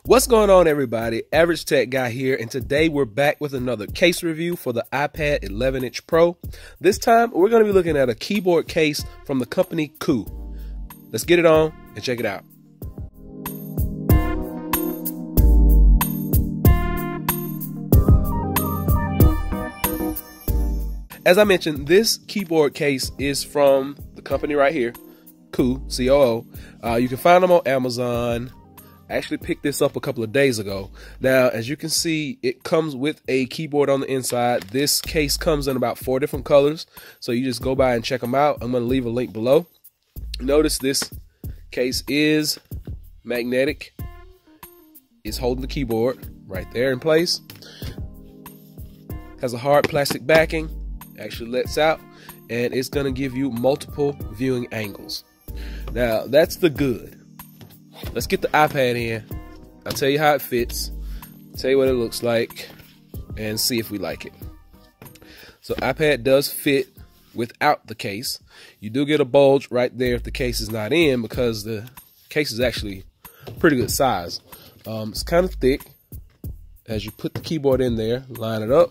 What's going on, everybody? Average Tech Guy here, and today we're back with another case review for the iPad 11-inch Pro. This time, we're going to be looking at a keyboard case from the company Coo. Let's get it on and check it out. As I mentioned, this keyboard case is from the company right here, Coo, C-O-O. You can find them on Amazon. I actually picked this up a couple of days ago. Now, as you can see, it comes with a keyboard on the inside. This case comes in about 4 different colors, so you just go by and check them out. I'm going to leave a link below. Notice this case is magnetic. It's holding the keyboard right there in place. Has a hard plastic backing. Actually lets out, and it's going to give you multiple viewing angles. Now, that's the good. Let's get the iPad in. I'll tell you how it fits, tell you what it looks like, and see if we like it. So iPad does fit without the case. You do get a bulge right there if the case is not in, because the case is actually pretty good size. It's kind of thick. As you put the keyboard in there, line it up,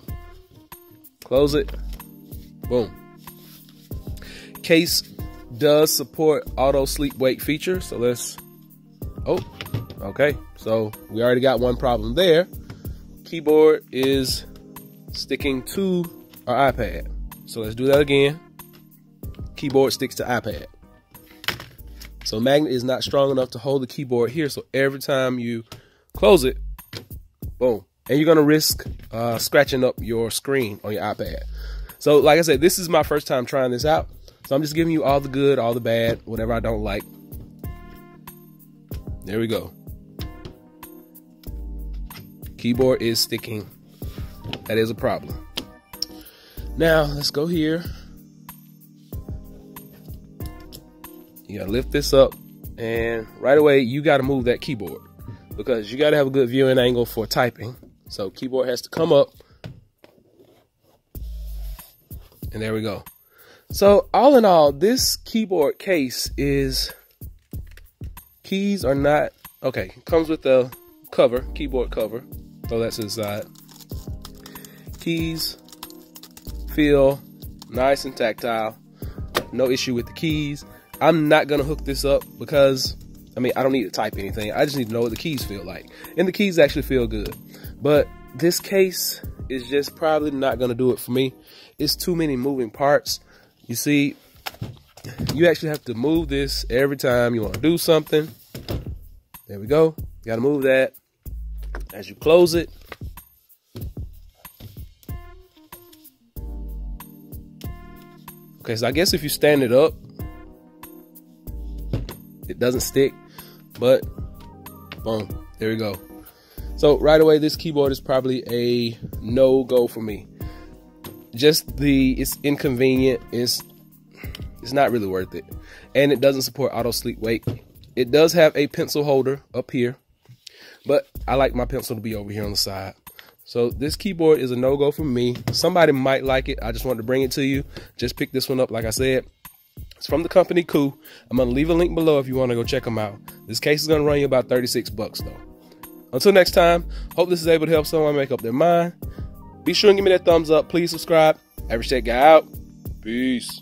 close it, boom. Case does support auto sleep wake feature, so let's okay, so we already got one problem there. Keyboard is sticking to our iPad, so let's do that again. Keyboard sticks to iPad, so magnet is not strong enough to hold the keyboard here, so every time you close it, boom, and you're gonna risk scratching up your screen on your iPad. So like I said, this is my first time trying this out, so I'm just giving you all the good, all the bad, whatever I don't like. There we go. Keyboard is sticking. That is a problem. Now, let's go here. You gotta lift this up, and right away, you gotta move that keyboard, because you gotta have a good viewing angle for typing. So keyboard has to come up. And there we go. So all in all, this keyboard case is, keys are not, okay, comes with the cover, keyboard cover. So that's inside. Keys feel nice and tactile. No issue with the keys. I'm not gonna hook this up because, I mean, I don't need to type anything. I just need to know what the keys feel like. And the keys actually feel good. But this case is just probably not gonna do it for me. It's too many moving parts. You see, you actually have to move this every time you want to do something. There we go. You got to move that as you close it. Okay, so I guess if you stand it up, it doesn't stick, but boom, there we go. So right away, this keyboard is probably a no-go for me. Just it's inconvenient. It's not really worth it, and it doesn't support auto sleep wake. It does have a pencil holder up here, but I like my pencil to be over here on the side. So this keyboard is a no-go for me. Somebody might like it. I just wanted to bring it to you. Just pick this one up. Like I said, it's from the company Coo. I'm gonna leave a link below if you want to go check them out. This case is gonna run you about 36 bucks though. Until next time, hope this is able to help someone make up their mind. Be sure and give me that thumbs up. Please subscribe. Average Tech Guy out. Peace.